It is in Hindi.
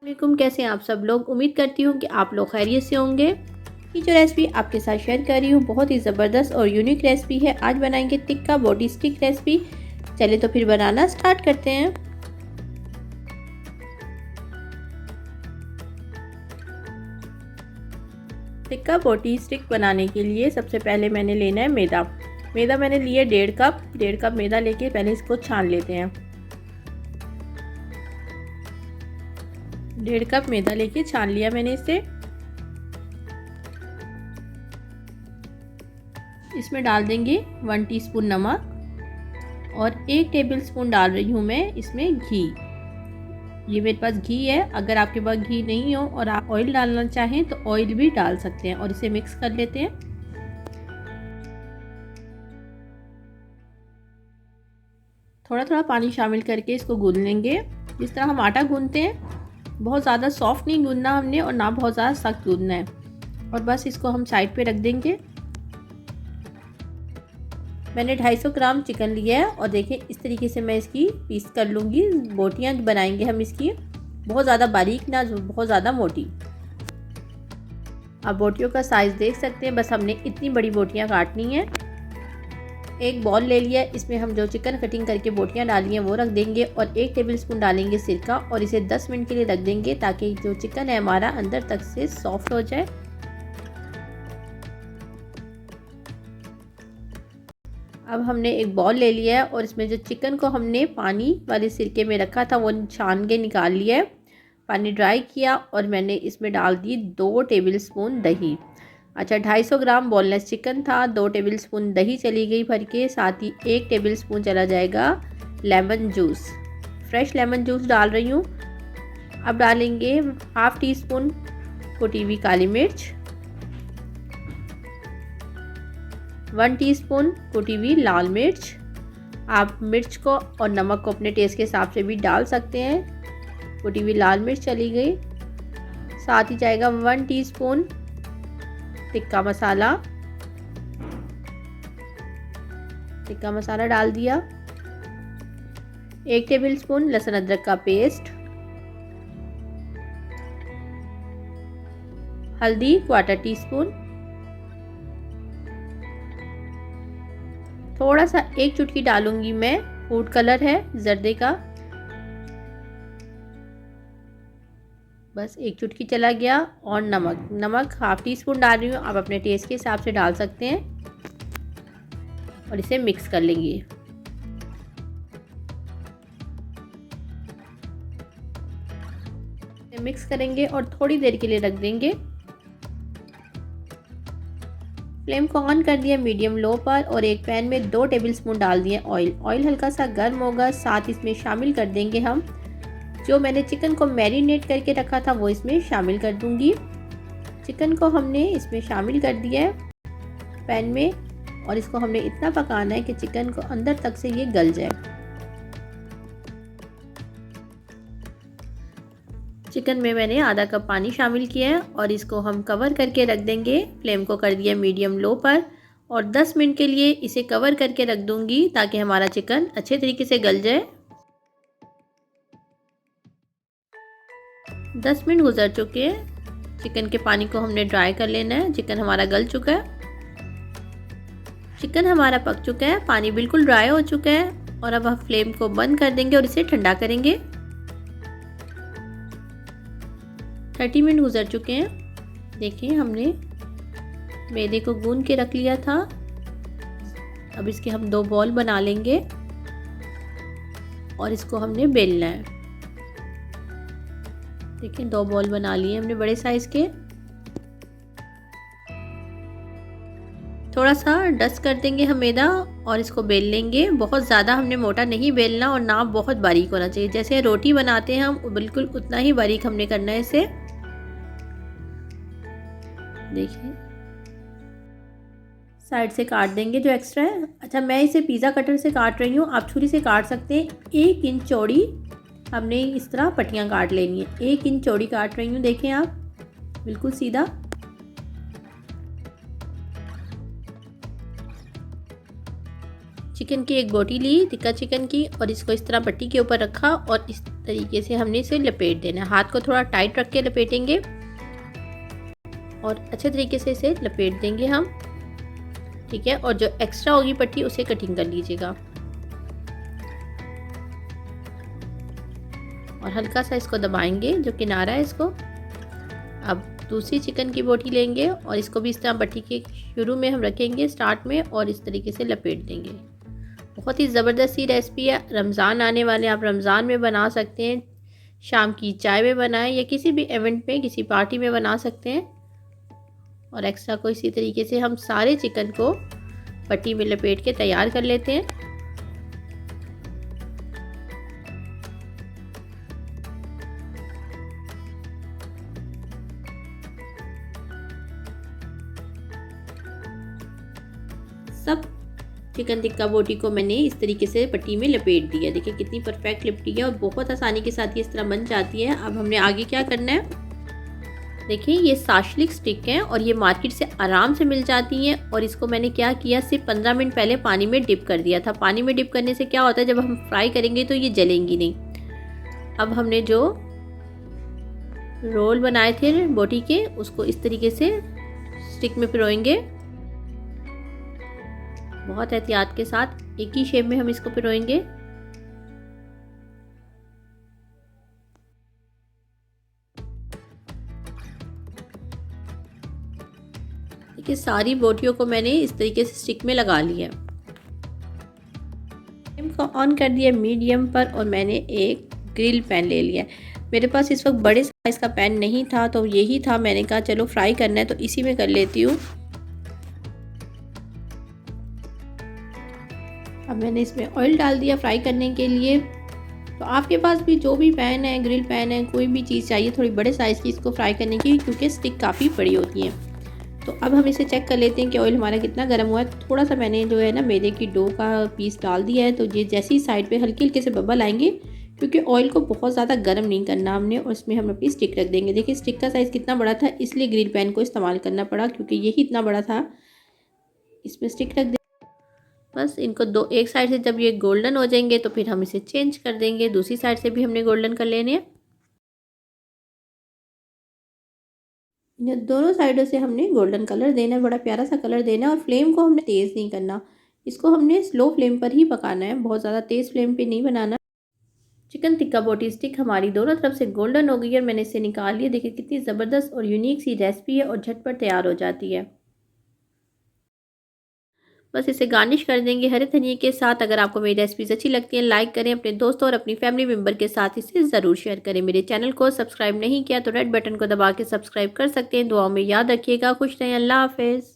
वालेकुम, कैसे हैं आप सब लोग। उम्मीद करती हूँ कि आप लोग खैरियत से होंगे। ये जो रेसिपी आपके साथ शेयर कर रही हूँ बहुत ही ज़बरदस्त और यूनिक रेसिपी है। आज बनाएंगे टिक्का बोटी स्टिक रेसिपी। चलिए तो फिर बनाना स्टार्ट करते हैं। टिक्का बोटी स्टिक बनाने के लिए सबसे पहले मैंने लेना है मैदा। मैदा मैंने लिया 1.5 कप मैदा लेके पहले इसको छान लेते हैं। 1.5 कप मैदा लेके छान लिया मैंने इसे। इसमें डाल देंगे 1 टीस्पून नमक और 1 टेबलस्पून डाल रही हूँ मैं इसमें घी। ये मेरे पास घी है। अगर आपके पास घी नहीं हो और आप ऑयल डालना चाहें तो ऑयल भी डाल सकते हैं। और इसे मिक्स कर लेते हैं। थोड़ा थोड़ा पानी शामिल करके इसको गूंद लेंगे जिस तरह हम आटा गूंदते हैं। बहुत ज़्यादा सॉफ्ट नहीं गूंदना हमने और ना बहुत ज़्यादा सख्त गूंदना है। और बस इसको हम साइड पे रख देंगे। मैंने 250 ग्राम चिकन लिया है और देखिए इस तरीके से मैं इसकी पीस कर लूँगी। बोटियाँ बनाएंगे हम इसकी, बहुत ज़्यादा बारीक ना बहुत ज़्यादा मोटी। आप बोटियों का साइज़ देख सकते हैं। बस हमने इतनी बड़ी बोटियाँ काटनी है। एक बॉल ले लिया, इसमें हम जो चिकन कटिंग करके बोटियाँ डाली हैं वो रख देंगे और 1 टेबलस्पून डालेंगे सिरका और इसे 10 मिनट के लिए रख देंगे ताकि जो चिकन है हमारा अंदर तक से सॉफ्ट हो जाए। अब हमने एक बॉल ले लिया है और इसमें जो चिकन को हमने पानी वाले सिरके में रखा था वो छान के निकाल लिया है। पानी ड्राई किया और मैंने इसमें डाल दी 2 टेबलस्पून दही। अच्छा, 250 ग्राम बोनलेस चिकन था, 2 टेबलस्पून दही चली गई भर के। साथ ही 1 टेबलस्पून चला जाएगा lemon juice. Fresh lemon juice डाल रही हूँ। अब डालेंगे 1/2 टीस्पून कुटी हुई काली मिर्च, 1 टीस्पून कुटी हुई लाल मिर्च। आप मिर्च को और नमक को अपने टेस्ट के हिसाब से भी डाल सकते हैं। कुटी हुई लाल मिर्च चली गई। साथ ही जाएगा 1 टीस्पून टिक्का मसाला। टिक्का मसाला डाल दिया। 1 टेबलस्पून लहसुन अदरक का पेस्ट। हल्दी 1/4 टीस्पून। थोड़ा सा 1 चुटकी डालूंगी मैं, फूड कलर है जर्दे का। बस 1 चुटकी चला गया। और नमक 1/2 टीस्पून डाल रही हूँ। आप अपने टेस्ट के हिसाब से डाल सकते हैं। और इसे मिक्स कर लेंगे। मिक्स करेंगे और थोड़ी देर के लिए रख देंगे। फ्लेम को ऑन कर दिया मीडियम लो पर और एक पैन में 2 टेबलस्पून डाल दिए ऑयल। ऑयल हल्का सा गर्म होगा। साथ इसमें शामिल कर देंगे हम जो मैंने चिकन को मैरिनेट करके रखा था वो इसमें शामिल कर दूंगी। चिकन को हमने इसमें शामिल कर दिया है पैन में और इसको हमने इतना पकाना है कि चिकन को अंदर तक से ये गल जाए। चिकन में मैंने आधा कप पानी शामिल किया है और इसको हम कवर करके रख देंगे। फ्लेम को कर दिया मीडियम लो पर और 10 मिनट के लिए इसे कवर करके रख दूंगी ताकि हमारा चिकन अच्छे तरीके से गल जाए। 10 मिनट गुजर चुके हैं। चिकन के पानी को हमने ड्राई कर लेना है। चिकन हमारा गल चुका है। चिकन हमारा पक चुका है, पानी बिल्कुल ड्राई हो चुका है। और अब हम फ्लेम को बंद कर देंगे और इसे ठंडा करेंगे। 30 मिनट गुजर चुके हैं। देखिए हमने मैदे को गूंद के रख लिया था। अब इसके हम 2 बॉल बना लेंगे और इसको हमने बेलना है। देखिए 2 बॉल बना लिए हमने बड़े साइज के। थोड़ा सा डस्ट कर देंगे हम मैदा और इसको बेल लेंगे। बहुत ज़्यादा हमने मोटा नहीं बेलना और ना बहुत बारीक होना चाहिए। जैसे रोटी बनाते हैं हम बिल्कुल उतना ही बारीक हमने करना है इसे। देखिए साइड से काट देंगे जो एक्स्ट्रा है। अच्छा, मैं इसे पिज़्ज़ा कटर से काट रही हूँ, आप छुरी से काट सकते हैं। 1 इंच चौड़ी हमने इस तरह पट्टियाँ काट लेनी है। 1 इंच चौड़ी काट रही हूँ, देखें आप बिल्कुल सीधा। चिकन की एक बोटी ली टिक्का चिकन की और इसको इस तरह पट्टी के ऊपर रखा और इस तरीके से हमने इसे लपेट देना है। हाथ को थोड़ा टाइट रख के लपेटेंगे और अच्छे तरीके से इसे लपेट देंगे हम, ठीक है। और जो एक्स्ट्रा होगी पट्टी उसे कटिंग कर लीजिएगा और हल्का सा इसको दबाएंगे जो किनारा है इसको। अब दूसरी चिकन की बोटी लेंगे और इसको भी इस तरह पट्टी के शुरू में हम रखेंगे स्टार्ट में और इस तरीके से लपेट देंगे। बहुत ही ज़बरदस्त सी रेसिपी है। रमज़ान आने वाले, आप रमज़ान में बना सकते हैं, शाम की चाय में बनाएं या किसी भी इवेंट में, किसी पार्टी में बना सकते हैं। और एक्स्ट्रा को इसी तरीके से हम सारे चिकन को पट्टी में लपेट के तैयार कर लेते हैं। सब चिकन टिक्का बोटी को मैंने इस तरीके से पट्टी में लपेट दिया। देखिए कितनी परफेक्ट लिपटी है और बहुत आसानी के साथ ये इस तरह बन जाती है। अब हमने आगे क्या करना है, देखिए ये साशलिक स्टिक है और ये मार्केट से आराम से मिल जाती हैं। और इसको मैंने क्या किया, सिर्फ 15 मिनट पहले पानी में डिप कर दिया था। पानी में डिप करने से क्या होता है, जब हम फ्राई करेंगे तो ये जलेंगी नहीं। अब हमने जो रोल बनाए थे बोटी के उसको इस तरीके से स्टिक में पिरोएंगे, बहुत एहतियात के साथ एक ही शेप में हम इसको पिरोएंगे। देखिए सारी बोटियों को मैंने इस तरीके से स्टिक में लगा लिया। फ्लेम को ऑन कर दिया मीडियम पर और मैंने एक ग्रिल पैन ले लिया। मेरे पास इस वक्त बड़े साइज़ का पैन नहीं था तो यही था, मैंने कहा चलो फ्राई करना है तो इसी में कर लेती हूँ। अब मैंने इसमें ऑयल डाल दिया फ्राई करने के लिए। तो आपके पास भी जो भी पैन है, ग्रिल पैन है, कोई भी चीज़ चाहिए थोड़ी बड़े साइज़ की इसको फ्राई करने की, क्योंकि स्टिक काफ़ी बड़ी होती हैं। तो अब हम इसे चेक कर लेते हैं कि ऑयल हमारा कितना गर्म हुआ है। थोड़ा सा मैंने जो है ना मैदे की डो का पीस डाल दिया है, तो ये जैसे ही साइड पे हल्के हल्के से बबल आएंगे, क्योंकि ऑयल को बहुत ज़्यादा गर्म नहीं करना हमने, और इसमें हम अपनी स्टिक रख देंगे। देखिए स्टिक का साइज़ कितना बड़ा था, इसलिए ग्रिल पैन को इस्तेमाल करना पड़ा, क्योंकि यही इतना बड़ा था। इसमें स्टिक रख बस इनको दो, एक साइड से जब ये गोल्डन हो जाएंगे तो फिर हम इसे चेंज कर देंगे। दूसरी साइड से भी हमने गोल्डन कर लेने हैं। इन्हें दोनों साइडों से हमने गोल्डन कलर देना है, बड़ा प्यारा सा कलर देना है। और फ्लेम को हमने तेज़ नहीं करना, इसको हमने स्लो फ्लेम पर ही पकाना है, बहुत ज़्यादा तेज़ फ्लेम पे नहीं बनाना। चिकन टिक्का बोटी स्टिक हमारी दोनों तरफ से गोल्डन हो गई है और मैंने इसे निकाल लिया। देखिए कितनी ज़बरदस्त और यूनिक सी रेसिपी है और झटपट तैयार हो जाती है। बस इसे गार्निश कर देंगे हरे धनिए के साथ। अगर आपको मेरी रेसिपीज़ अच्छी लगती हैं लाइक करें, अपने दोस्तों और अपनी फैमिली मेम्बर के साथ इसे ज़रूर शेयर करें। मेरे चैनल को सब्सक्राइब नहीं किया तो रेड बटन को दबा के सब्सक्राइब कर सकते हैं। दुआओं में याद रखिएगा। खुश रहें। अल्लाह हाफ़िज़।